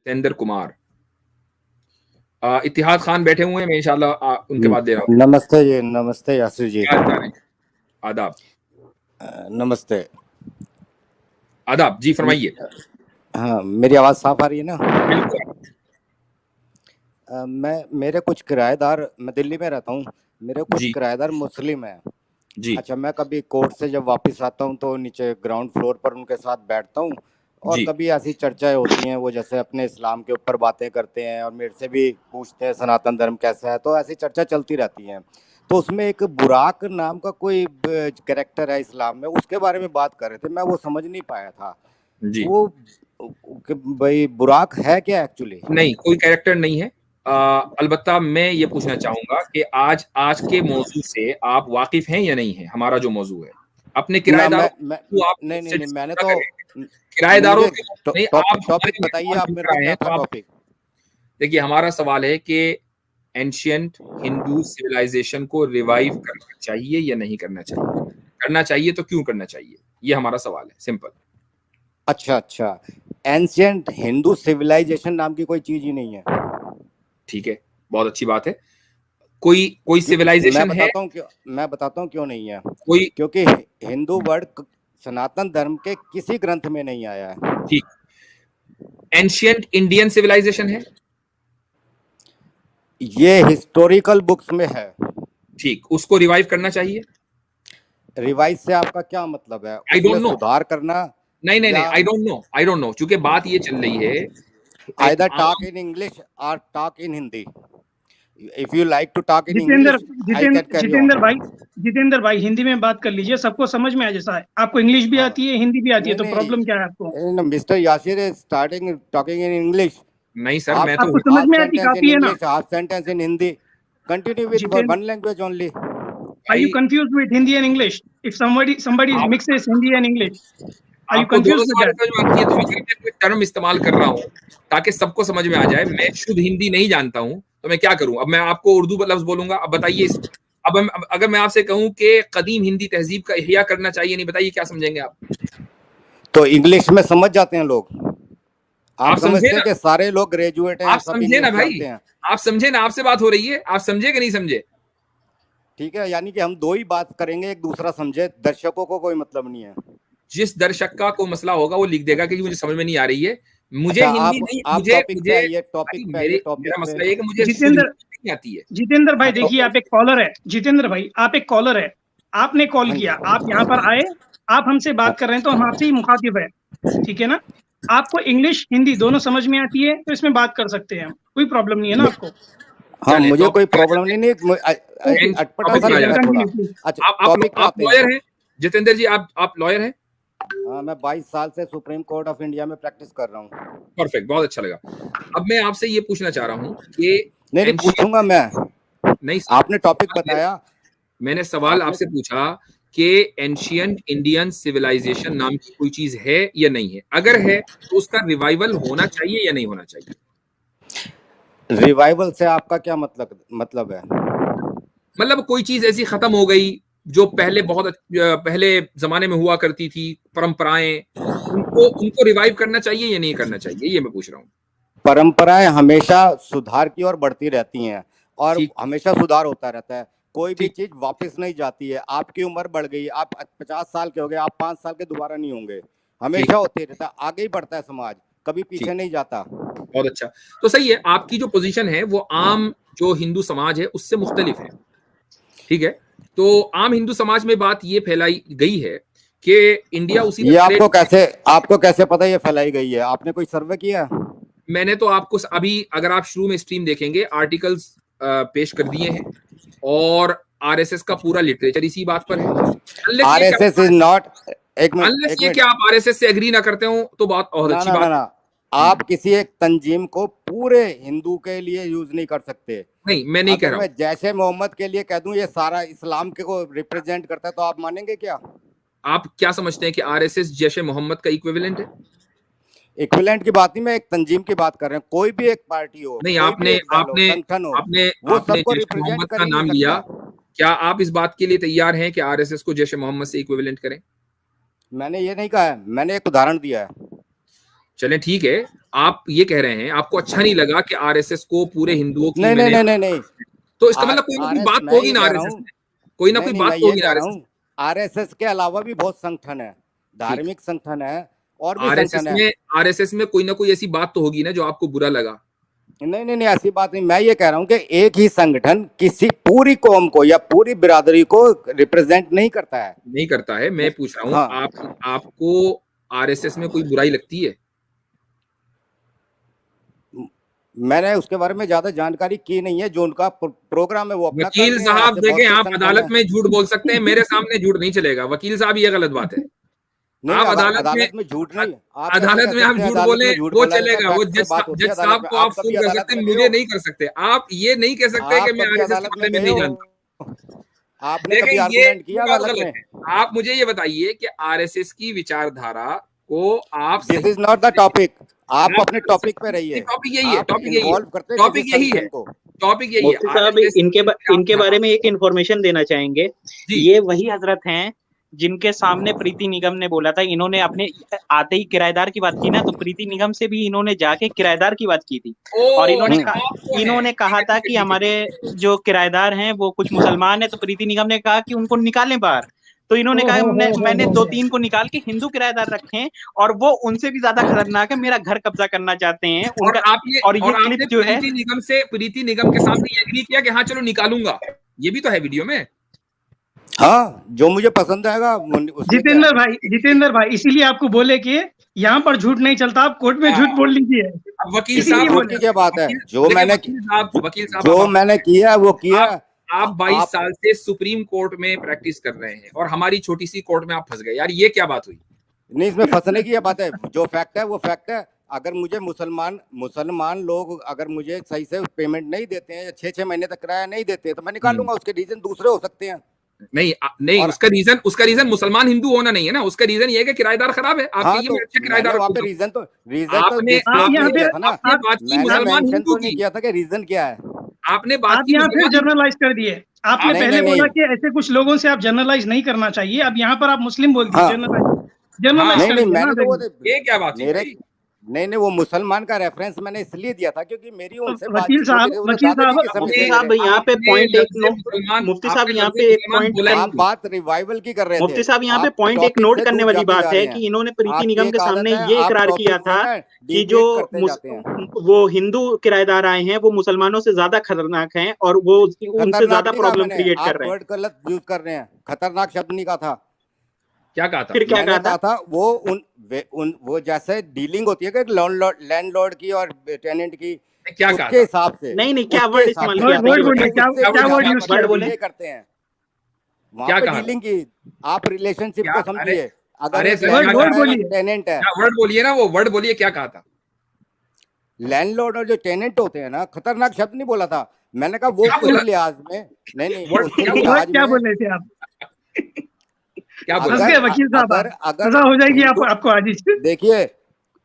जितेंद्र कुमार। इतिहाद खान बैठे हुए हैं, मैं इंशाल्लाह उनके बाद दे रहा हूँ। नमस्ते जी, नमस्ते यासिर जी। आदाब। नमस्ते। आदाब जी, फरमाइए। हाँ, मेरी आवाज साफ आ रही है ना? बिल्कुल। मेरे कुछ किराएदार, मैं दिल्ली में रहता हूँ, मेरे कुछ जी किराएदार मुस्लिम हैं जी। अच्छा, मैं कभी कोर्ट से जब वापस आता हूँ तो नीचे ग्राउंड फ्लोर पर उनके साथ बैठता हूँ और जी कभी ऐसी चर्चाएं होती हैं, वो जैसे अपने इस्लाम के ऊपर बातें करते हैं और मेरे से भी पूछते हैं सनातन धर्म कैसा है, तो ऐसी चर्चा चलती रहती है। तो उसमें एक बुराक नाम का कोई कैरेक्टर है इस्लाम में, उसके बारे में बात कर रहे थे, मैं वो समझ नहीं पाया था जी। वो भाई बुराक है क्या एक्चुअली? नहीं, कोई कैरेक्टर नहीं है। अलबत्ता मैं ये पूछना चाहूंगा कि आज के मौजू से आप वाकिफ हैं या नहीं हैं? हमारा जो मौजू है अपने किराएदारों को आप नहीं, मैंने तो किराएदारों टॉपिक बताइए आप मेरे को, क्या था टॉपिक? देखिए, हमारा सवाल है कि एंशिएंट हिंदू सिविलाइजेशन को रिवाइव करना चाहिए या नहीं करना चाहिए? करना चाहिए तो क्यों करना चाहिए, ये हमारा सवाल है, सिंपल। अच्छा, एंशिएंट हिंदू सिविलाइजेशन नाम की कोई चीज ही नहीं है। ठीक है, बहुत अच्छी बात है। कोई सिविलाइजेशन है? मैं बताता हूँ क्यों नहीं है। क्योंकि हिंदू वर्ड सनातन धर्म के किसी ग्रंथ में नहीं आया है। ठीक। एंशिएंट इंडियन सिविलाइजेशन है? ये हिस्टोरिकल बुक्स में है। ठीक, उसको रिवाइव करना चाहिए? रिवाइव से आपका क्या मतलब है? I don't know. सुधार करना? नहीं, आई डोंट नो, क्योंकि बात ये चल रही है, आइदर टॉक इन इंग्लिश और talk in Hindi. If you like to talk in English, Jitendra भाई हिंदी में बात कर लीजिए, सबको समझ में आ जैसा है। आपको इंग्लिश भी आती है, हिंदी भी आती है, तो प्रॉब्लम क्या है आपको? Mister Yasir is starting talking in English. नहीं सर, मैं तो आपको समझ में आती काफी है ना? half sentence in Hindi. Continue with one language only. Are you confused with Hindi and English? If somebody mixes Hindi and English, are you confused with that? तो अगर मैं कोई टर्म इस्तेमाल कर रहा हूँ ताकि सबको समझ में आ जाए, मैं शुद्ध हिंदी नहीं जानता हूँ, तो मैं क्या करूं? अब मैं आपको उर्दू लफ्ज बोलूंगा, अब बताइए। अब अगर मैं आपसे कहूं कि कदीम हिंदी तहजीब का इहिया करना चाहिए, नहीं, बताइए क्या समझेंगे आप? तो इंग्लिश में समझ जाते हैं लोग। आप समझे ना कि सारे लोग ग्रेजुएट हैं, आप समझे ना भाई, आप समझे ना, आपसे बात हो रही है, आप समझे कि नहीं समझे? ठीक है, यानी कि हम दो ही बात करेंगे, एक दूसरा समझे, दर्शकों को कोई मतलब नहीं है। जिस दर्शक का कोई मसला होगा वो लिख देगा कि मुझे समझ में नहीं आ रही है, मुझे हिंदी नहीं, मेरा मसला ये कि मुझे नहीं आती है। जितेंद्र भाई देखिए, आप एक कॉलर है। जितेंद्र भाई आप एक कॉलर है, आपने कॉल किया, आप यहाँ पर आए, आप हमसे बात कर रहे हैं, तो हम आपसे ही मुखातिब है, ठीक है ना? आपको इंग्लिश हिंदी दोनों समझ में आती है, तो इसमें बात कर सकते हैं, कोई प्रॉब्लम नहीं है ना आपको? हाँ, मुझे कोई प्रॉब्लम नहीं। आप लॉयर हैं जितेंद्र जी? आप लॉयर हैं? हाँ, मैं 22 साल से सुप्रीम कोर्ट ऑफ इंडिया में प्रैक्टिस कर रहा हूँ। परफेक्ट, बहुत अच्छा लगा। अब मैं आपसे ये पूछना चाह रहा हूँ कि नहीं पूछूंगा मैं, नहीं, आपने टॉपिक बताया, मैंने सवाल आपसे पूछा कि एंशिएंट इंडियन सिविलाइजेशन नाम की कोई चीज है या नहीं है? अगर है तो उसका रिवाइवल होना चाहिए या नहीं होना चाहिए? रिवाइवल से आपका क्या मतलब है? मतलब कोई चीज ऐसी खत्म हो गई जो पहले जमाने में हुआ करती थी, परंपराएं, उनको रिवाइव करना चाहिए या नहीं करना चाहिए, ये मैं पूछ रहा हूँ। परंपराएं हमेशा सुधार की ओर बढ़ती रहती हैं और हमेशा सुधार होता रहता है। कोई भी चीज वापस नहीं जाती है। आपकी उम्र बढ़ गई, आप 50 साल के हो गए, आप 5 साल के दोबारा नहीं होंगे, हमेशा होते रहता है, आगे ही बढ़ता है समाज, कभी पीछे नहीं जाता। बहुत अच्छा, तो सही है, आपकी जो पोजीशन है वो आम जो हिंदू समाज है उससे मुख्तलिफ है, ठीक है? तो आम हिंदू समाज में बात ये फैलाई गई है कि इंडिया उसी ये आपको कैसे पता ये फैलाई गई है? आपने कोई सर्वे किया? मैंने तो आपको अभी, अगर आप शुरू में स्ट्रीम देखेंगे, आर्टिकल्स पेश कर दिए हैं और आरएसएस का पूरा लिटरेचर इसी बात पर है। आरएसएस इज नॉट, अनलेस ये कि आप आरएसएस से एग्री ना करते हो तो बहुत अच्छी बात है। आप किसी एक तंजीम को पूरे हिंदू के लिए यूज नहीं कर सकते। नहीं, मैं नहीं कह रहा हूं। मैं जैसे मोहम्मद के लिए कह दूं ये सारा इस्लाम के को रिप्रेजेंट करता है, तो आप मानेंगे क्या? आप क्या समझते हैं कि आरएसएस जैसे मोहम्मद का इक्विवेलेंट है? इक्विवेलेंट की बात नहीं, मैं एक तंजीम की बात कर रहे हैं। कोई भी एक पार्टी हो, नहीं, आपने मोहम्मद का नाम लिया, क्या आप इस बात के लिए तैयार हैं कि आरएसएस को जैसे मोहम्मद से इक्विवेलेंट करें? मैंने ये नहीं कहा है, मैंने एक उदाहरण दिया है। चलें ठीक है, आप ये कह रहे हैं आपको अच्छा नहीं लगा कि आरएसएस को पूरे हिंदुओं की नहीं नहीं नहीं नहीं नहीं तो इसका मतलब कोई ना कोई बात होगी ना आरएसएस में, कोई ना कोई बात होगी ना आरएसएस। आरएसएस के अलावा भी बहुत संगठन है, धार्मिक संगठन है और भी आरएसएस संगठन में है। आरएसएस में कोई ना कोई ऐसी बात तो होगी ना जो आपको बुरा लगा। नहीं नहीं नहीं, ऐसी बात नहीं। मैं ये कह रहा हूँ कि एक ही संगठन किसी पूरी कौम को या पूरी बिरादरी को रिप्रेजेंट नहीं करता है। नहीं करता है, मैं पूछ रहा हूँ हाँ। आपको आरएसएस में कोई बुराई लगती है? मैंने उसके बारे में ज्यादा जानकारी की नहीं है, जो उनका प्रोग्राम है वो अपना वकील करते हैं। साहब ऐसे बहुत देखें, से आप संगठन अदालत हैं। में झूठ बोल सकते हैं, मेरे सामने झूठ नहीं चलेगा। वकील साहब ये गलत बात है। नहीं, आप अदालत में झूठ नहीं, आप कैसे अदालत कह में आप सकते हैं झूठ अदालत बोले में झूठ वो बोला जाता है? चलेगा, वो फैक्ट से बात होती है जज अदालत साहब में। को आप कभी फोन कर अदालत सकते हैं, में गए मुझे हो? नहीं कर सकते। आप ये नहीं कह सकते कि मैं कभी आरएसएस के अदालत बारे में में गए नहीं हो? जानता। आपने देखिए, कभी ये आर्गुमेंट किया बात अदालत गलत में? है। आप मुझे ये बताइए कि आरएसएस की विचारधारा को आप this is not the topic. आप अपने टॉपिक पे रहिए। टॉपिक यही है, आप टॉपिक यही है, इन्वॉल्व करते हैं टॉपिक किसी यही है, संगठन को। टॉपिक यही है। मुफ्ती साहब इनके बारे में एक इन्फॉर्मेशन देना चाहेंगे। ये वही हजरत हैं जिनके सामने प्रीति निगम ने बोला था, इन्होंने अपने आते ही किराएदार की बात की ना, तो प्रीति निगम से भी इन्होंने जाके किराएदार की बात की थी और इन्होंने कहा था कि हमारे जो किराएदार हैं वो कुछ मुसलमान हैं, तो प्रीति निगम ने कहा कि उनको निकालें बाहर। तो इन्होंने कहा मैंने 2-3 को निकाल के हिंदू किराएदार रखे हैं और वो उनसे भी ज्यादा खतरनाक है, मेरा घर कब्जा करना चाहते हैं उनका। और ये क्लिप जो है प्रीति निगम के सामने ये एग्री किया कि हाँ चलो निकालूंगा, ये भी तो है वीडियो में। हाँ, जो मुझे पसंद आएगा। जितेंद्र भाई इसीलिए आपको बोले कि यहाँ पर झूठ नहीं चलता, आप कोर्ट में झूठ बोल लीजिए। वकील साहब की क्या बात है? जो वकील मैंने किया वो किया। आप 22 साल से सुप्रीम कोर्ट में प्रैक्टिस कर रहे हैं और हमारी छोटी सी कोर्ट में आप फंस गए। यार ये क्या बात हुई? नहीं, इसमें फंसने की बात है। जो फैक्ट है वो फैक्ट है। अगर मुझे मुसलमान लोग अगर मुझे सही से पेमेंट नहीं देते हैं या 6-6 महीने तक किराया नहीं देते तो मैं निकाल लूंगा। उसके रीजन दूसरे हो सकते हैं। नहीं, उसका रीजन मुसलमान हिंदू होना नहीं है ना। उसका रीजन ये है कि किराएदार खराब है। आपके ये अच्छे किराएदार वहाँ पे रीजन तो आपने बात की मुसलमान हिंदू की, किया था कि रीजन क्या है। आपने बात की, यहाँ फिर जर्नलाइज कर दिए। आपने पहले बोला कि ऐसे कुछ लोगों से आप जर्नलाइज नहीं करना चाहिए, अब यहाँ पर आप मुस्लिम बोल दिए। जर्नलाइज नहीं, मैंने तो ये क्या बात है? नहीं, वो मुसलमान का रेफरेंस मैंने इसलिए दिया था क्योंकि मेरी उनसे वकील साहब यहाँ पे पॉइंट मुफ्ती साहब यहाँ पे एक पॉइंट आप बात रिवाइवल की कर रहे थे। मुफ्ती साहब यहाँ पे पॉइंट एक नोट करने वाली बात है कि इन्होंने प्रीति निगम के सामने ये इकरार किया था कि जो वो हिंदू किराएदार आए हैं वो मुसलमानों से ज्यादा खतरनाक हैं और वो उनसे ज्यादा प्रॉब्लम क्रिएट कर रहे हैं। गलत यूज कर रहे हैं। खतरनाक शब्द नहीं कहा था। क्या कहा था? फिर क्या कहा था? वो जैसे डीलिंग होती है कि लैंडलॉर्ड की और टेनेंट की, क्या उसके हिसाब से। नहीं, क्या वर्ड इस्तेमाल किया? वर्ड बोले करते हैं वहाँ पे डीलिंग की। आप रिलेशनशिप को समझिए। अगर टेनेंट है, वर्ड बोलिए ना, वो वर्ड बोलिए, क्या कहा था? लैंडलॉर्ड और जो टेनेंट होते हैं ना, खतरनाक शब्द नहीं बोला था। मैंने कहा वो उस लिहाज में नहीं। क्या बोल रहे थे आप? क्या वकील साहब अगर हो जाएगी आपको आज। देखिए,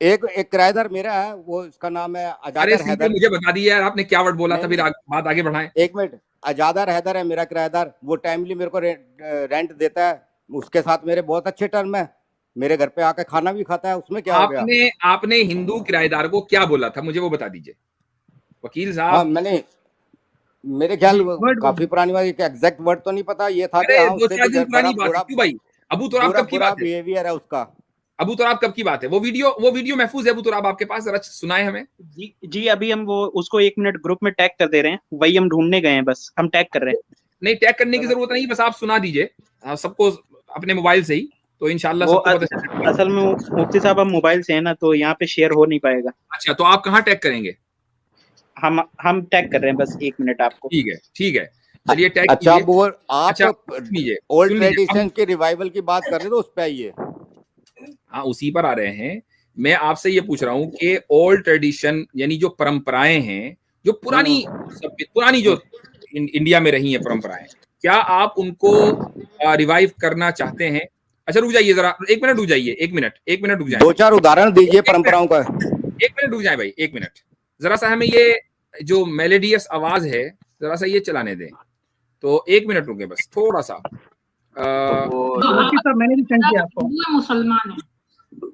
एक किराएदार मेरा है, वो उसका नाम है अजादर हैदर। मुझे बता दिया यार आपने क्या वर्ड बोला था, फिर बात आगे बढ़ाएं। 1 मिनट। अजादर हैदर है मेरा किराएदार। वो टाइमली मेरे को रेंट देता है। उसके साथ मेरे बहुत अच्छे टर्म है। मेरे घर पे आकर खाना भी खाता है। उसमें क्या हो गया? आपने हिंदू किराएदार को क्या बोला था, मुझे वो बता दीजिए वकील साहब। मैंने मेरे ख्याल काफी पुरानी बात, एग्जैक्ट वर्ड तो नहीं पता। ये था कि पुरानी बात है भाई। अबू तुराब कब की बात है? बिहेवियर है उसका। अबू तुराब कब की बात है? वो वीडियो महफूज है अबू तुराब आपके पास? जरा सुनाए हमें। जी अभी हम वो उसको 1 मिनट ग्रुप में टैग कर दे रहे हैं। वही हम ढूंढने गए हैं, बस हम टैग कर रहे हैं। नहीं, टैग करने की जरूरत नहीं, बस आप सुना दीजिए सबको अपने मोबाइल से ही, तो इंशाल्लाह सबको पता चलेगा। असल में मुफ्ती साहब हम मोबाइल से है ना, तो यहाँ पे शेयर हो नहीं पाएगा। अच्छा, तो आप कहाँ टैग करेंगे? हम टैग कर रहे हैं, बस 1 मिनट आपको। ठीक है, चलिए टैग कीजिए। अच्छा, ओल्ड ट्रेडिशन के रिवाइवल की बात कर रहे तो उस पे आइए। हाँ, उसी पर आ रहे हैं। मैं आपसे ये पूछ रहा हूँ कि ओल्ड ट्रेडिशन यानी जो परंपराएं हैं, जो पुरानी जो इंडिया में रही हैं परंपराएं, क्या आप उनको रिवाइव करना चाहते हैं? अच्छा, रुक जाइए जरा, 1 मिनट रुक जाइए। 1 मिनट रुक जाइए। 2-4 उदाहरण दीजिए परंपराओं का। 1 मिनट रुक जाए भाई, 1 मिनट। जरा सा हमें ये जो मेलोडियस आवाज है जरा सा ये चलाने दें। तो 1 मिनट रुके बस, थोड़ा सा। मैंने भी सेंड किया आपको। मुसलमान है।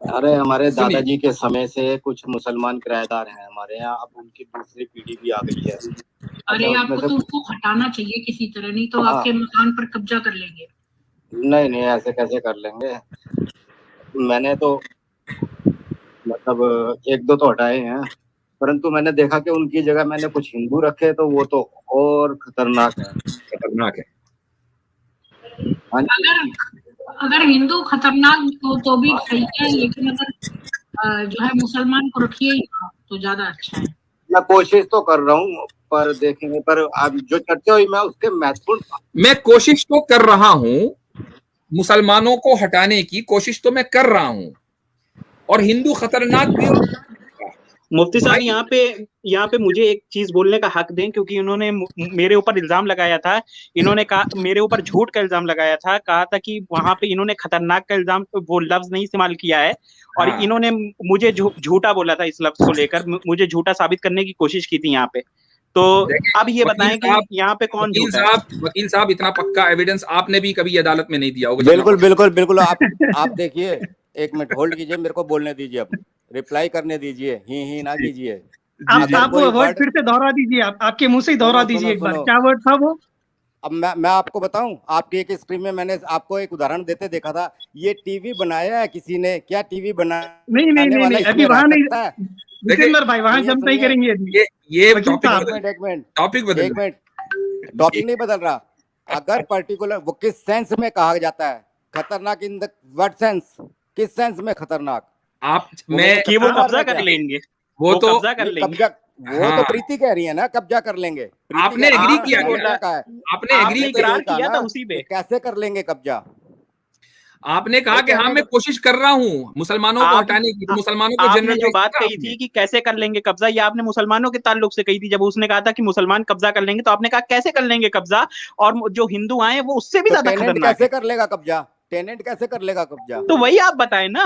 अरे हमारे सुनिए। दादाजी के समय से कुछ मुसलमान किराएदार हैं हमारे यहाँ, अब उनकी दूसरी पीढ़ी भी आ गई है। अरे अच्छा, आपको तो उनको हटाना चाहिए किसी तरह, नहीं तो हाँ। आपके मकान पर कब्जा कर लेंगे। नहीं नहीं, ऐसे कैसे कर लेंगे। मैंने तो मतलब एक दो तो हटाए हैं, परंतु मैंने देखा कि उनकी जगह मैंने कुछ हिंदू रखे तो वो तो और खतरनाक है। खतरनाक है। हाँ जी। अगर हिंदू खतरनाक हो तो भी सही है, लेकिन अगर जो है मुसलमान को रखिए ही ना, तो ज्यादा अच्छा है। मैं कोशिश तो कर रहा हूँ, पर देखेंगे। पर अब जो चर्चा हुई, मैं उसके महत्वपूर्ण, मैं कोशिश तो कर रहा हूं, मुसलमानों को हटाने की कोशिश तो मैं कर रहा हूं, और हिंदू खतरनाक भी हो। मुफ्ती साहब भाई, यहाँ पे मुझे एक चीज बोलने का हक दें, क्योंकि इन्होंने मेरे ऊपर इल्जाम लगाया था। इन्होंने कहा, मेरे ऊपर झूठ का इल्जाम लगाया था, कहा था कि वहां पे इन्होंने खतरनाक का इल्जाम, वो लफ्ज नहीं इस्तेमाल किया है, और हाँ। इन्होंने मुझे झूठा बोला था। इस लफ्ज को लेकर मुझे झूठा साबित करने की कोशिश की थी यहाँ पे। तो देखिए, अब ये वकील बताएं कि साहब, यहाँ पे कौन वकील झूठा है। साहब, वकील साहब, इतना पक्का एविडेंस आपने भी कभी अदालत में नहीं दिया होगा जितना बिल्कुल पक्का। बिल्कुल बिल्कुल। आप देखिए, एक मिनट होल्ड कीजिए, मेरे को बोलने दीजिए, अब रिप्लाई करने दीजिए, ही ना कीजिए। जी जी। आप वो वर्ड फिर से दोहरा दीजिए, आप आपके मुंह से ही दोहरा सुनो दीजिए सुनो एक बार, सुनो। क्या वर्ड था वो? अब मैं आपको बताऊं, आपकी एक स्क्रीन में मैंने आपको एक उदाहरण देते देखा था। ये टीवी बनाया है किसी ने क्या? टीवी नहीं नहीं बनाने नहीं वाला नहीं, अभी इसमें रह वहां नहीं, सकता है? जितेंद्र भाई वहां सुनिए जंप नहीं सुनिए, करेंगे अभी। ये वकील टॉपिक साहब, एक मिनट एक मिनट टॉपिक बदल एक मिनट, टॉपिक नहीं बदल रहा। अगर पर्टिकुलर वो किस सेंस में कहा जाता है खतरनाक, इन द व्हाट सेंस, किस सेंस में खतरनाक? आप वो मैं मेरे कि वो खतरनाक कब्जा है कर क्या? लेंगे, वो तो कब्जा कर नहीं, लेंगे। कब्जा वो तो हाँ, प्रीति कह रही है ना, कब्जा कर लेंगे। प्रीति आपने कह रही है एग्री ना, किया आपने मैंने क्या? बोला, क्या कहा है? आपने एग्री आपने मैंने तो किया? यही इकरार कहा किया ना था उसी कि पे। कैसे कर लेंगे कब्जा। आपने कहा भाई कि हाँ कहने मैं का कोशिश कर रहा हूँ मुसलमानों को आप हटाने की, तो आ- मुसलमानों को आपने जो जनरलाइज बात किया कही आपने। थी कि कैसे कर लेंगे कब्जा, ये आपने मुसलमानों के ताल्लुक से कही थी। जब उसने कहा था कि मुसलमान कब्जा कर लेंगे, तो आपने कहा कैसे कर लेंगे कब्जा, और जो हिंदू आए वो उससे भी तो ज्यादा टेनेंट खतरनाक कैसे है। कर लेगा कब्जा? टेनेंट कैसे कर लेगा कब्जा? तो वही आप बताएं ना,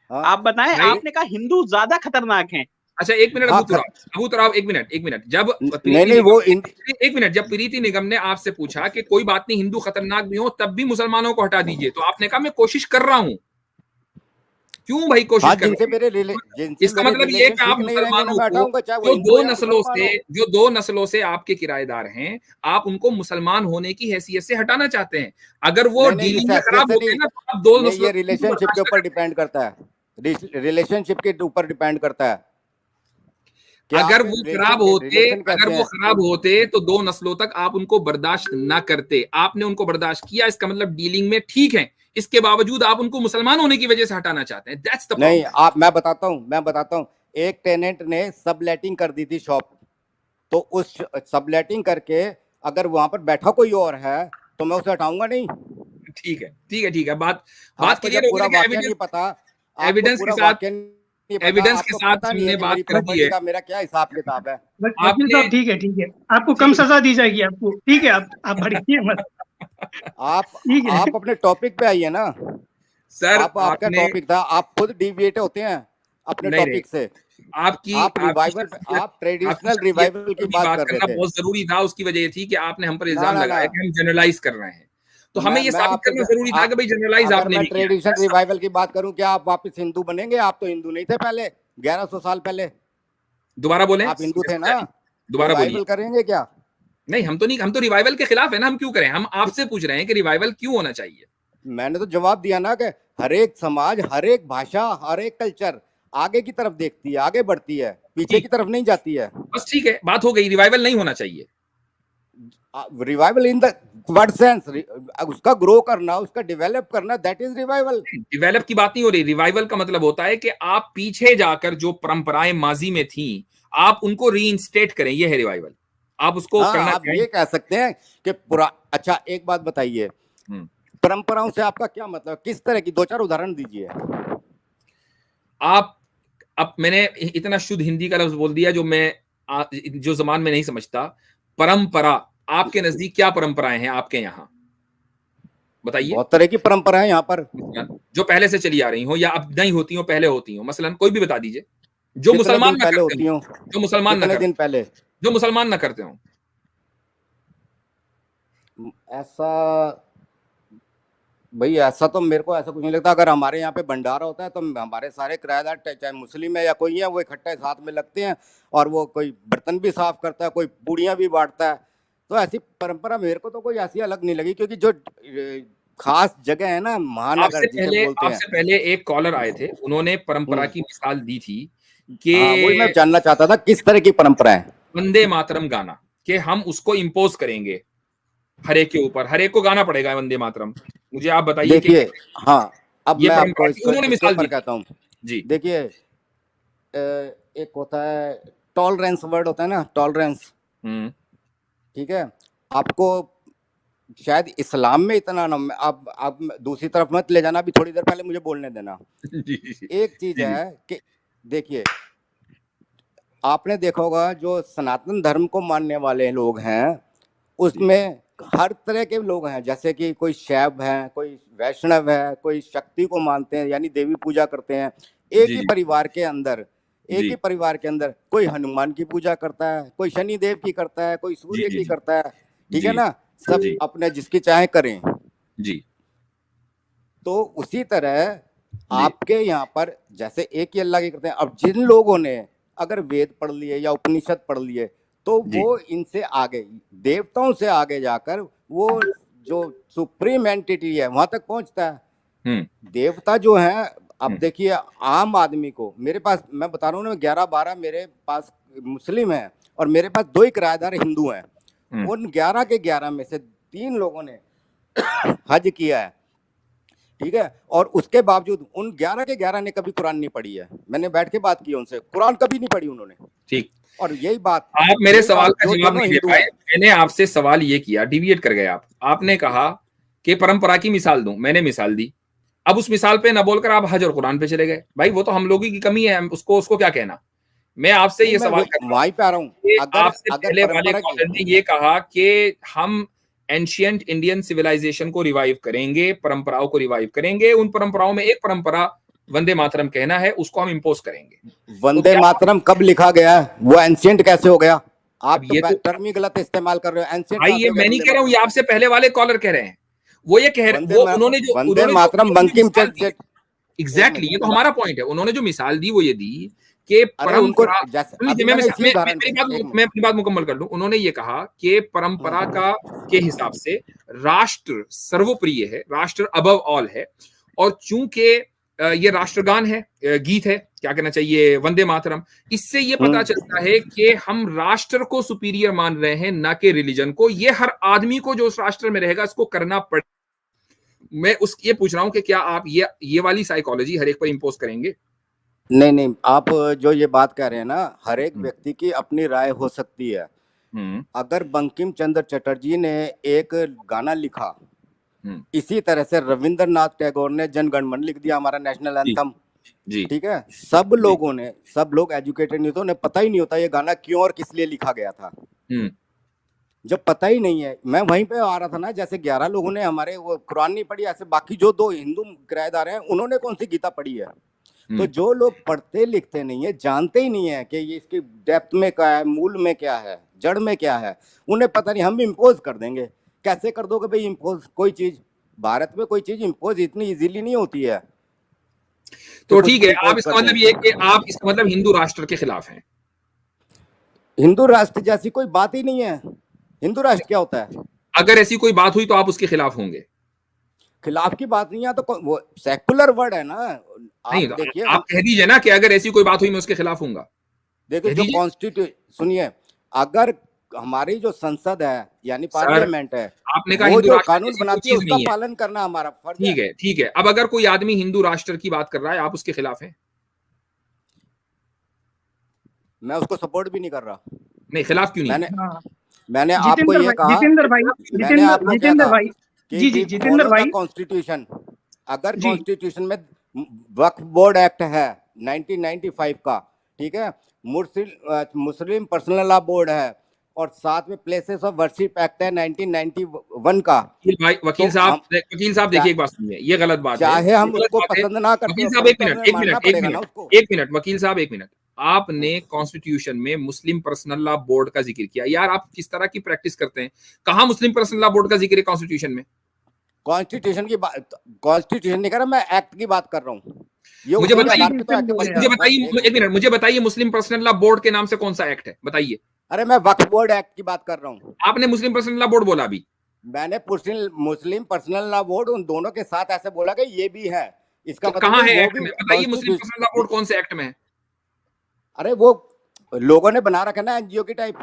हाँ आप बताएं। भाई, आपने कहा हिंदू ज्यादा खतरनाक हैं। अच्छा एक मिनट हाँ अबू तुराब, अबू तुराब, एक मिनट एक मिनट। जब नहीं प्रीति नहीं, वो निगम एक मिनट, जब प्रीति निगम ने आपसे पूछा कि कोई बात नहीं हिंदू खतरनाक भी हो तब भी मुसलमानों को हटा दीजिए, तो आपने कहा मैं कोशिश कर रहा हूं। क्यों भाई हाँ, कोशिश कर रहे हैं? जिनसे इसका मेरे मतलब ये है रिलेशन कि आप ठीक नहीं रहेंगे ना, मुसलमानों मैं को, हटाऊंगा, चाहे वो जो हिंदू दो हो या नस्लों मुसलमान से हो। जो दो नस्लों से आपके किराएदार हैं, आप उनको मुसलमान होने की हैसियत से हटाना चाहते हैं। अगर वो नहीं नहीं, इस डीलिंग में हैसियत खराब से होते नहीं। हैं ना, तो आप दो नहीं, नस्लों ये को रिलेशनशिप के बर्दाश्त ऊपर कर। डिपेंड करता है। रिलेशनशिप के ऊपर डिपेंड करता है कि अगर आप वो रिलेशन खराब होते, रिलेशन अगर कैसे वो हैं। खराब होते तो दो नस्लों तक आप उनको बर्दाश्त ना करते। आपने उनको बर्दाश्त किया, इसका मतलब डीलिंग में ठीक है, इसके बावजूद आप उनको मुसलमान होने की वजह से हटाना चाहते हैं। दैट्स द नहीं, प्रॉब्लम। आप मैं बताता हूँ। एक टेनेंट ने सबलेटिंग कर दी थी शॉप, तो उस सबलेटिंग करके अगर वहां पर बैठा कोई और है तो मैं उसे हटाऊंगा नहीं। ठीक है ठीक है ठीक है, बात बात आपको क्लियर जब हो पूरा गई। वाक्य एविडेंस, नहीं पता, आपको एविडेंस के पूरा साथ, वाक्य नहीं पता, एविडेंस के आपको साथ पता नहीं है हमने कि बात मेरी कर दी प्रॉपर्टी है। का मेरा क्या हिसाब किताब है। वकील आपने साहब ठीक है, आपको कम ठीक सजा दी जाएगी आपको, ठीक है, आप भड़किए मत, आप ठीक है। आप अपने टॉपिक पे आइए ना। सर, आपका आपने टॉपिक था, आप खुद डिविएट होते हैं अपने नहीं नहीं, टॉपिक से। आपकी आप आपकी रिवाइवल, शख्सियत, आप आपकी ट्रेडिशनल शख्सियत के रिवाइवल ऊपर की भी बात बात कर रहे करना थे। बहुत जरूरी था। उसकी वजह ये थी कि आपने हम पर ना इल्जाम ना ना, लगाया कि हम जनरलाइज कर रहे हैं, तो हमें ये मैं साबित आपको करना जरूरी था कि भाई जनरलाइज अगर आपने मैं भी किया। ट्रेडिशनल रिवाइवल की बात करूं, क्या आप वापस हिंदू बनेंगे? आप तो हिंदू नहीं थे पहले, 1100 साल पहले दोबारा बोलें, आप हिंदू थे ना। दोबारा बोलिए। रिवाइवल करेंगे क्या? नहीं, हम तो नहीं, हम तो रिवाइवल के खिलाफ है ना। हम क्यों करें? हम आपसे पूछ रहे हैं कि रिवाइवल क्यों होना चाहिए। मैंने तो जवाब दिया ना कि हर एक समाज, हर एक भाषा, हर एक कल्चर आगे की तरफ देखती है, आगे बढ़ती है, पीछे की तरफ नहीं जाती है। बस ठीक है, बात हो गई। रिवाइवल नहीं होना चाहिए। Revival in the what sense? उसका ग्रो करना, उसका डेवलप करना, दैट इज रिवाइवल। डिवेलप की बात नहीं हो रही। रिवाइवल का मतलब होता है कि आप पीछे जाकर जो परंपराएं माजी में थी, आप उनको रीइंस्टेट करें। यह है रिवाइवल। आप उसको हाँ, करना आप चाहें। ये कह सकते हैं कि अच्छा एक बात बताइए, परंपराओं से आपका क्या मतलब? किस तरह की? दो चार उदाहरण दीजिए आप, अब मैंने इतना शुद्ध हिंदी का लफ्ज बोल दिया जो मैं जो जबान में नहीं समझता। परंपरा, आपके नजदीक क्या परंपराएं हैं आपके यहाँ? बताइए। बहुत तरह की परंपराएं यहाँ पर, जो पहले से चली आ रही हो या अब नहीं होती हो, पहले होती हो, मसलन कोई भी बता दीजिए जो कितने मुसलमान दिन ना पहले करते होती हो, हो? जो मुसलमान ना कितने करते, दिन पहले? जो मुसलमान ना करते हो। ऐसा भाई ऐसा तो मेरे को ऐसा कुछ नहीं लगता। अगर हमारे यहाँ पे भंडारा होता है तो हमारे सारे किराएदार चाहे मुस्लिम है या कोई है, वो इकट्ठे साथ में लगते हैं और वो कोई बर्तन भी साफ करता है, कोई पूड़ियाँ भी बांटता है। तो ऐसी परंपरा मेरे को तो कोई ऐसी अलग नहीं लगी, क्योंकि जो खास जगह है ना, महानगर जिसे बोलते हैं। आपसे पहले एक कॉलर आए थे, उन्होंने परंपरा की मिसाल दी थी कि वही मैं जानना चाहता था, किस तरह की परंपरा है। वंदे मातरम गाना कि हम उसको इम्पोज करेंगे हर एक के ऊपर, हर एक को गाना पड़ेगा वंदे मातरम। मुझे आप बताइए। देखिए, हाँ, अब ये मैं आपको उन्होंने मिसाल दी कहता हूँ जी। देखिए, एक होता है टॉलरेंस, वर्ड होता है ना, टॉलरेंस, ठीक है। आपको शायद इस्लाम में इतना ना, आप दूसरी तरफ मत ले जाना, अभी थोड़ी देर पहले मुझे बोलने देना। एक चीज है कि देखिए, आपने देखा होगा जो सनातन धर्म को मानने वाले लोग हैं, उसमें हर तरह के लोग हैं। जैसे कि कोई शैव है, कोई वैष्णव है, कोई शक्ति को मानते हैं यानी देवी पूजा करते हैं। एक ही परिवार के अंदर, एक ही परिवार के अंदर कोई हनुमान की पूजा करता है, कोई शनि देव की करता है, कोई सूर्य की करता है, ठीक है ना। सब अपने जिसकी चाहे करें जी। तो उसी तरह आपके यहाँ पर जैसे एक ही अल्लाह की करते हैं। अब जिन लोगों ने अगर वेद पढ़ लिए या उपनिषद पढ़ लिए, तो वो इनसे आगे, देवताओं से आगे जाकर वो जो सुप्रीम एंटिटी है वहां तक पहुंचता है। देवता जो है, अब देखिए आम आदमी को, मेरे पास मैं बता रहा हूँ ना, 11-12 मेरे पास मुस्लिम है और मेरे पास 2 ही किराएदार हिंदू हैं। उन 11 के 11 में से 3 लोगों ने हज किया है, ठीक है, और उसके बावजूद उन 11 के 11 ने कभी कुरान नहीं पढ़ी है। मैंने बैठ के बात की उनसे, कुरान कभी नहीं पढ़ी उन्होंने। ठीक, और यही बात, आप मेरे सवाल का जवाब नहीं दे पाए। मैंने आपसे सवाल ये किया, डिविएट कर गए आप। आपने कहा कि परंपरा की मिसाल दूं, मैंने मिसाल दी। अब उस मिसाल पे ना बोलकर आप हज और कुरान पे चले गए। भाई वो तो हम लोगों की कमी है, उसको क्या कहना। मैं आपसे ये सवाल कर रहा हूं, आपसे पहले वाले कॉलर ने ये कहा कि हम एंशिएंट इंडियन सिविलाइजेशन को रिवाइव करेंगे, परंपराओं को रिवाइव करेंगे। उन परंपराओं में एक परंपरा वंदे मातरम कहना है, उसको हम इंपोज करेंगे। वंदे मातरम कब लिखा गया है? वो एंशिएंट कैसे हो गया? आप ये तो टर्म ही गलत इस्तेमाल कर रहे हो। एंशिएंट भाई ये मैं नहीं कह रहा हूँ, ये आपसे पहले वाले कॉलर कह रहे हैं। वो ये कह रहे हैं, वो उन्होंने जो वंदे मातरम बंकिम चंद्र, एग्जैक्टली, ये तो हमारा पॉइंट है। उन्होंने जो मिसाल दी वो ये दी कि परंपरा, मैं अपनी बात मुकम्मल कर लूं। उन्होंने ये कहा कि परंपरा के हिसाब से राष्ट्र सर्वोप्रिय है, राष्ट्र अबव ऑल है। और चूंकि ये राष्ट्रगान है, गीत है, क्या कहना चाहिए, वंदे मातरम, इससे ये पता चलता है कि हम राष्ट्र को सुपीरियर मान रहे हैं, ना कि रिलीजन को। ये हर आदमी को जो उस राष्ट्र में रहेगा इसको करना पड़े। मैं ये पूछ रहा हूं कि क्या आप ये वाली साइकोलॉजी हर एक पर इंपोज करेंगे? नहीं, आप जो ये बात कह रहे हैं ना, हर एक व्यक्ति की अपनी राय हो सकती है। अगर बंकिम चंद्र चटर्जी ने एक गाना लिखा, इसी तरह से रविंद्रनाथ टैगोर ने जन गण मन लिख दिया, हमारा नेशनल एंथम, ठीक है। सब लोग एजुकेटेड नहीं होते, उन्हें पता ही नहीं होता ये गाना क्यों और किस लिए लिखा गया था। जब पता ही नहीं है, मैं वहीं पे आ रहा था ना, जैसे 11 लोगों ने हमारे वो कुरान नहीं पढ़ी, ऐसे बाकी जो 2 हिंदू किराएदार हैं उन्होंने कौन सी गीता पढ़ी है। तो जो लोग पढ़ते लिखते नहीं है, जानते ही नहीं है कि ये इसकी डेप्थ में क्या है, मूल में क्या है, जड़ में क्या है, उन्हें पता नहीं। हम इम्पोज कर देंगे। कैसे कर दोगे भाई इम्पोज? कोई चीज भारत में कोई चीज इम्पोज इतनी इजीली नहीं होती है। तो ठीक है, आप इसका मतलब ये कि आप इसका मतलब हिंदू राष्ट्र के खिलाफ हैं। हिंदू राष्ट्र जैसी कोई बात ही नहीं है। हिंदू राष्ट्र क्या होता है? अगर ऐसी कोई बात हुई तो आप उसके खिलाफ होंगे। खिलाफ की बात नहीं है तो वो सेकुलर वर्ड है ना। नहीं, देखिए, आप कह दीजिए ना कि अगर ऐसी कोई बात हुई मैं उसके खिलाफ हूंगा। देखिए, जो कॉन्स्टिट्यूशन, सुनिए, अगर हमारी जो संसद है यानी पार्लियामेंट है, आपने कहा वो हिंदू जो राष्ट्र कानून बनाती है उसका पालन करना हमारा फर्ज है। ठीक है। अब अगर कोई आदमी हिंदू राष्ट्र की बात कर रहा है, आप उसके खिलाफ हैं? मैं उसको सपोर्ट भी नहीं कर रहा। नहीं, खिलाफ क्यों नहीं? मैंने आपको ये कहा, जितेंद्र भाई, जी जितेंद्र भाई, कॉन्स्टिट्यूशन, अगर कॉन्स्टिट्यूशन में वक्फ बोर्ड एक्ट है 1995 का, ठीक है, मुस्लिम पर्सनल लॉ बोर्ड है, और साथ में प्लेसेस ऑफ वर्शिप एक्ट है 1991 का। वकील साहब देखिए, एक बात सुनिए, ये गलत बात है। चाहे हम उसको पसंद ना करते, वकील साहब एक मिनट, आपने कॉन्स्टिट्यूशन में मुस्लिम पर्सनल लॉ बोर्ड का जिक्र किया। यार, आप किस तरह की प्रैक्टिस करते हैं? कहां मुस्लिम पर्सनल लॉ बोर्ड का जिक्र है कॉन्स्टिट्यूशन में? कॉन्स्टिट्यूशन की बात, कॉन्स्टिट्यूशन नहीं कर रहा मैं, एक्ट की बात कर रहा हूँ। ये मुझे बताइए, एक मिनट मुझे बताइए मुस्लिम पर्सनल लॉ बोर्ड के नाम से कौन सा एक्ट है, बताइए। अरे मैं वक्फ बोर्ड एक्ट की बात कर रहा हूँ। आपने मुस्लिम पर्सनल लॉ बोर्ड बोला अभी। मैंने मुस्लिम पर्सनल लॉ बोर्ड उन दोनों के साथ ऐसे बोला कि ये भी है, इसका तो मतलब कहाँ है वो एक्ट भी में, बताइए मुस्लिम पर्सनल लॉ बोर्ड कौन से एक्ट में है? अरे वो लोगों ने बना रखा ना एनजीओ की टाइप।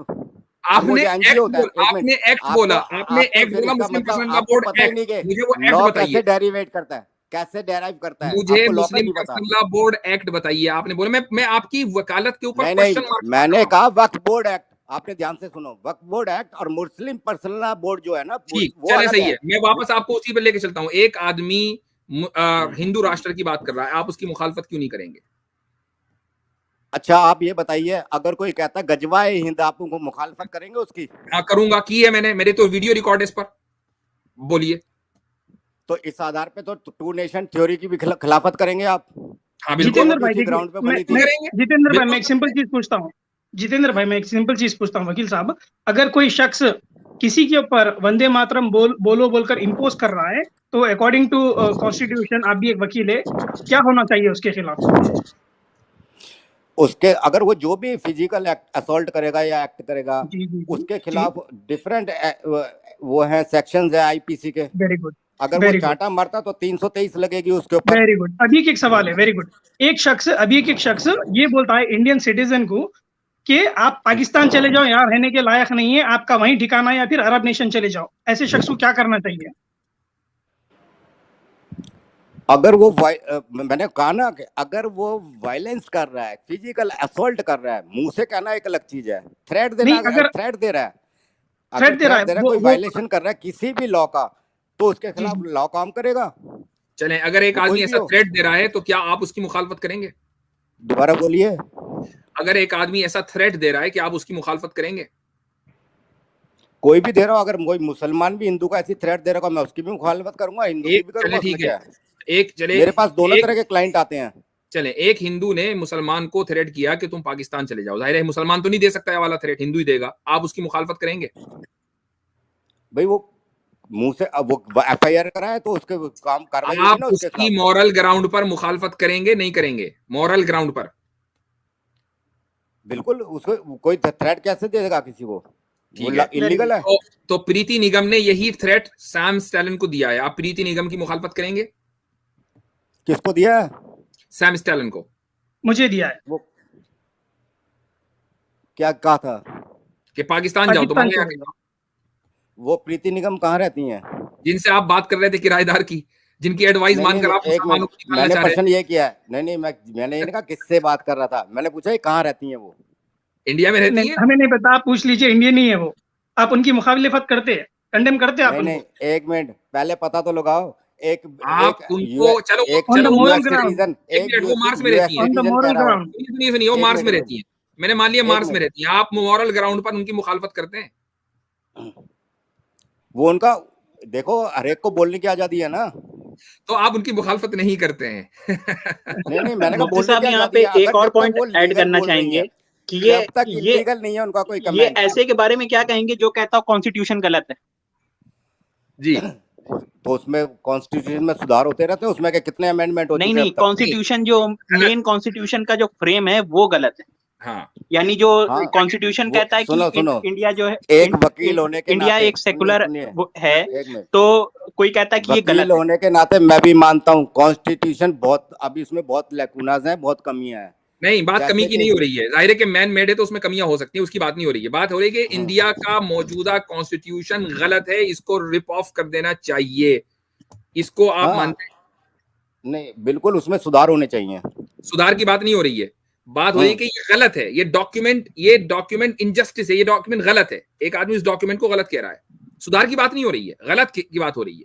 आपने एक्ट बोला, आपने एक्ट बोला, आपने एक्ट बोला मुस्लिम पर्सनल लॉ बोर्ड पता ही नहीं एक्ट, कि मुझे वो एक्ट लॉ बताइए। कैसे डेरिवेट करता है, कैसे डेराइव करता है, मुझे आपको लॉ का मुस्लिम नहीं पता। पर्सनल लॉ बोर्ड एक्ट बताइए। आपने बोला मैं आपकी वकालत के ऊपर नहीं क्वेश्चन नहीं, मार्क मैंने कहा वक्फ बोर्ड एक्ट, आपने ध्यान से सुनो, वक्फ बोर्ड एक्ट और मुस्लिम पर्सनल लॉ बोर्ड जो है ना, ठीक, वो चले अलग सही है। मैं वापस आपको उसी पर लेके चलता हूँ। एक आदमी हिंदू राष्ट्र की बात कर रहा है, आप उसकी मुखालफत क्यों नहीं करेंगे? अच्छा आप ये बताइए, अगर कोई कहता है गजवाए हिंद, आप उनको मुखालफत करेंगे उसकी? हाँ करूंगा, की है मैंने, मेरे तो वीडियो रिकॉर्ड है इस पर। बोलिए। तो इस आधार पे तो टू नेशन थ्योरी की भी खिलाफत करेंगे आप? हाँ बिल्कुल। जितेंद्र भाई इसी ग्राउंड पे बनी थी। जितेंद्र भाई मैं एक सिंपल चीज पूछता हूँ, जितेंद्र भाई मैं एक सिंपल चीज पूछता हूँ वकील साहब, अगर कोई शख्स किसी के ऊपर वंदे मातरम बोलो बोलकर इम्पोज कर रहा है, तो अकॉर्डिंग टू कॉन्स्टिट्यूशन, आप भी एक वकील है, क्या होना चाहिए उसके खिलाफ? उसके अगर वो जो भी फिजिकल असॉल्ट करेगा या एक्ट करेगा, उसके खिलाफ डिफरेंट वो है सेक्शंस है आईपीसी के। Very good. अगर वो चाटा मारता तो 323 लगेगी उसके ऊपर। Very good. अभी एक सवाल है, वेरी गुड। एक शख्स ये बोलता है इंडियन सिटीजन को कि आप पाकिस्तान चले जाओ, यहाँ रहने के लायक नहीं है, आपका वहीं ठिकाना है, या फिर अरब नेशन चले जाओ, ऐसे शख्स को क्या करना चाहिए? अगर वो मैंने कहा ना कि अगर वो वायलेंस कर रहा है, फिजिकल असॉल्ट कर रहा है, मुंह से कहना एक अलग चीज है, थ्रेट देना, अगर थ्रेट दे रहा है, अगर थ्रेट दे रहा है, कोई वायलेशन कर रहा है किसी भी लॉ का, तो उसके खिलाफ लॉ काम करेगा। चलें, अगर एक आदमी ऐसा थ्रेट दे रहा है तो क्या आप उसकी मुखालफत करेंगे? दोबारा बोलिए। अगर एक आदमी ऐसा थ्रेट दे रहा है कि आप उसकी मुखालफत करेंगे? कोई भी दे रहा हो, अगर कोई मुसलमान भी हिंदू का ऐसी थ्रेट दे रहा हो, मैं उसकी भी मुखालफत करूंगा, हिंदू की भी करूंगा। ठीक है, मेरे पास दोनों तरह के क्लाइंट आते हैं। चले, एक हिंदू ने मुसलमान को थ्रेट किया कि तुम पाकिस्तान चले जाओ, जाहिर है मुसलमान तो नहीं दे सकता है वाला थ्रेट, हिंदू ही देगा, आप उसकी मुखालफत करेंगे? भाई वो मुंह से, अब वो एफआईआर कराए तो उसके काम कार्रवाई होगी ना उसके उसकी मॉरल ग्राउंड पर मुखालफत करेंगे नहीं करेंगे? मॉरल ग्राउंड पर बिल्कुल। उसको कोई थ्रेट कैसे देगा किसी को? इलीगल है। तो प्रीति निगम ने यही थ्रेट सैम स्टैलिन को दिया है, आप प्रीति निगम की मुखालफत करेंगे? किसको दिया है? सैम स्टैलिन को। मुझे दिया है। वो क्या कहा था कि पाकिस्तान जाओ, तुम्हारे वो प्रीति निगम कहाँ रहती हैं? जिनसे आप बात कर रहे थे किराएदार की, जिनकी एडवाइस मानकर आप मुसलमानों को निकालना चाह रहे हैं। मैंने प्रश्न ये किया है, नहीं मैंने ये नहीं कहा किससे बात कर रहा था, मैंने पूछा कहाँ रहती हैं वो? इंडिया में रहती है? हमें नहीं पता, आप पूछ लीजिए, इंडियन नहीं है वो। आप उनकी मुखालिफत करते हैं, कंडेम करते हैं आप? नहीं, एक मिनट पहले पता तो लगाओ। आप उनको चलो वो मार्स में रहती है, सुनिए वो मार्स में रहती है, मैंने मान लिया मार्स में रहती है, आप मॉरल ग्राउंड पर उनकी मुखालफत करते हैं? वो उनका देखो, हर एक को बोलने की आजादी है ना, तो आप उनकी मुखालफत नहीं करते हैं। नहीं मैंने कहा मुफ्ती साहब यहाँ पे एक और पॉइंट ऐड करना चाहेंगे कि ये इलीगल नहीं है उनका कोई कमेंट। ये ऐसे के बारे में क्या कहेंगे जो कहता है कॉन्स्टिट्यूशन गलत है? जी, तो उसमें कॉन्स्टिट्यूशन में सुधार होते रहते हैं, उसमें कितने अमेंडमेंट होते हैं? नहीं, कॉन्स्टिट्यूशन जो मेन कॉन्स्टिट्यूशन का जो फ्रेम है वो गलत है। हाँ, यानी जो कॉन्स्टिट्यूशन कहता है कि इंडिया जो है, एक वकील होने के इंडिया एक सेकुलर है, तो कोई कहता है कि ये गलत होने के नाते मैं भी मानता हूँ कॉन्स्टिट्यूशन बहुत, अभी उसमें बहुत लैकुनाज हैं, बहुत कमियां हैं। नहीं, बात कमी की नहीं हो रही है, जाहिर है कि मैन मेड है तो उसमें कमियां हो सकती हैं, उसकी बात नहीं हो रही है। बात हो रही है कि इंडिया का मौजूदा कॉन्स्टिट्यूशन गलत है, इसको रिप ऑफ कर देना चाहिए, इसको आप मानते हैं? नहीं, बिल्कुल उसमें सुधार होने चाहिए। सुधार की बात नहीं हो रही है, बात हो रही है कि ये गलत है, ये डॉक्यूमेंट इनजस्टिस है, ये डॉक्यूमेंट गलत है, एक आदमी इस डॉक्यूमेंट को गलत कह रहा है, सुधार की बात नहीं हो रही है, गलत की बात हो रही है।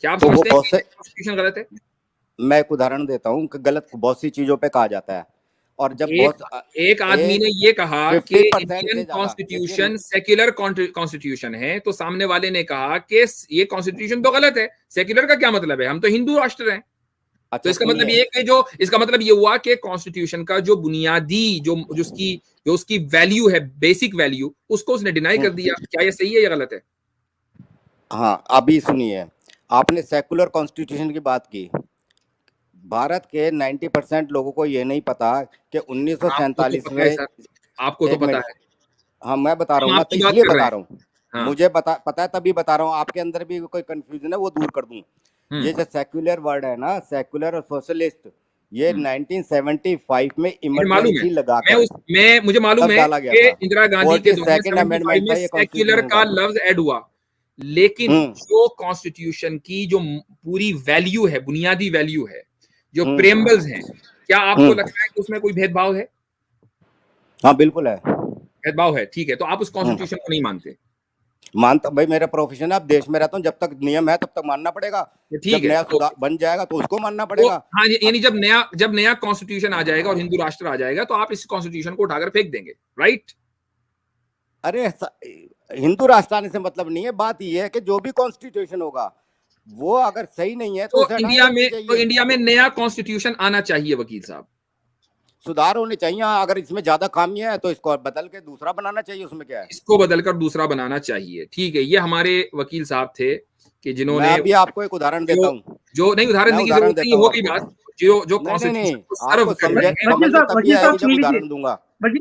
क्या आप समझते हैं कि कॉन्स्टिट्यूशन गलत है? मैं एक उदाहरण देता हूं कि गलत बहुत सी चीजों पे कहा जाता है, और जब एक आदमी ने ये कहा कि इंडियन कॉन्स्टिट्यूशन सेक्युलर कॉन्स्टिट्यूशन है, तो सामने वाले ने कहा कि ये कॉन्स्टिट्यूशन तो गलत है। सेक्युलर का क्या मतलब है? हम तो हिंदू राष्ट्र हैं। तो इसका मतलब ये कि इसका मतलब ये हुआ कि कॉन्स्टिट्यूशन का जो बुनियादी जो उसकी वैल्यू है, बेसिक वैल्यू, उसको उसने डिनाई कर दिया। क्या ये सही है या गलत है? हाँ, अभी सुनिए, आपने सेकुलर कॉन्स्टिट्यूशन की बात की। भारत के 90% लोगों को ये नहीं पता कि 1947 में, आपको तो पता है। हाँ मैं बता रहा हूँ ना, तो इसलिए बता रहा हूँ। हाँ। मुझे पता है तभी बता रहा हूँ, आपके अंदर भी कोई कंफ्यूजन है वो दूर कर दूं। ये जो सेक्युलर वर्ड है ना, सेक्युलर और सोशलिस्ट, ये 1975 में इमरजेंसी लगा कर मुझे मालूम है कि इंदिरा गांधी के दौरान सेकंड अमेंडमेंट था, ये सेक्युलर का लफ्ज ऐड हुआ, लेकिन जो कॉन्स्टिट्यूशन की जो पूरी वैल्यू है, बुनियादी वैल्यू है, जो प्रेम्बल्स हैं, क्या आपको लगता है कि उसमें कोई भेदभाव है? हाँ बिल्कुल है, भेदभाव है। ठीक है, तो आप उस कॉन्स्टिट्यूशन को नहीं मानते? मानता भाई, मेरा प्रोफेशन है, अब देश में रहता हूँ, जब तक नियम है तब तक मानना पड़ेगा। ठीक है, नया सुधार बन जाएगा तो उसको मानना पड़ेगा। हाँ, यानी जब नया कॉन्स्टिट्यूशन आ जाएगा और हिंदू राष्ट्र आ जाएगा तो आप इस कॉन्स्टिट्यूशन को उठाकर फेंक देंगे, राइट? अरे हिंदू राष्ट्र आने से मतलब नहीं है, बात ये है कि जो भी कॉन्स्टिट्यूशन होगा वो अगर सही नहीं है तो इंडिया में नया कॉन्स्टिट्यूशन आना चाहिए वकील साहब, सुधार होने चाहिए। अगर इसमें ज्यादा खामियां है तो इसको बदल के दूसरा बनाना चाहिए। उसमें क्या है, इसको बदलकर दूसरा बनाना चाहिए। ठीक है, ये हमारे वकील साहब थे कि जिन्होंने, मैं अभी आपको एक उदाहरण देता हूँ, जो नहीं उदाहरण की जरूरत नहीं होगी, बात जो कॉन्स्टिट्यूशन को सर्व कर रहे हैं।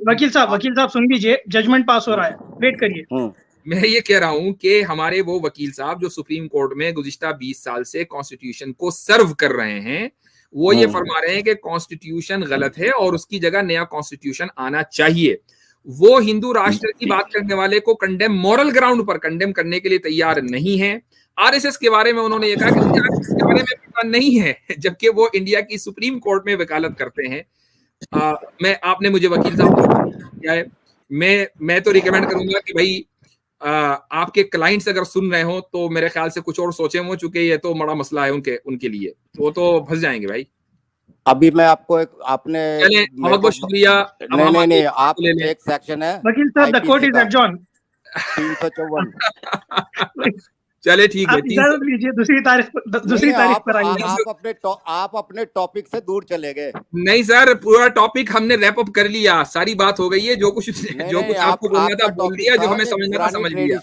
वकील साहब सुन लीजिए, जजमेंट पास हो रहा है, वेट करिए। मैं ये कह रहा हूं कि हमारे वो वकील साहब जो सुप्रीम कोर्ट में गुज़िश्ता 20 साल से कॉन्स्टिट्यूशन को सर्व कर रहे हैं, वो ये फरमा रहे हैं कि कॉन्स्टिट्यूशन गलत है और उसकी जगह नया कॉन्स्टिट्यूशन आना चाहिए। वो हिंदू राष्ट्र की बात करने वाले को कंडेम, मॉरल ग्राउंड पर कंडेम करने के लिए तैयार नहीं है। आरएसएस के बारे में उन्होंने ये कहा कि आरएसएस के बारे में पता नहीं है, जबकि वो इंडिया की सुप्रीम कोर्ट में वकालत करते हैं। आपने मुझे वकील साहब किया है, मैं तो रिकमेंड करूंगा कि भाई आपके क्लाइंट्स अगर सुन रहे हो तो मेरे ख्याल से कुछ और सोचे हो, चूंकि ये तो बड़ा मसला है उनके लिए, तो वो तो फंस जाएंगे भाई। अभी मैं आपको एक, आपने बहुत बहुत शुक्रिया। नहीं, आप एक सेक्शन है वकील साहब, द कोर्ट इज एडजॉर्न 354। चले ठीक है, इजाजत लीजिए, दूसरी तारीख पर आइए। आप अपने टॉपिक से दूर चले गए। नहीं सर, पूरा टॉपिक हमने रैप अप कर लिया, सारी बात हो गई है, जो कुछ आपको बोलना था बोल दिया, जो हमें समझना था समझ लिया।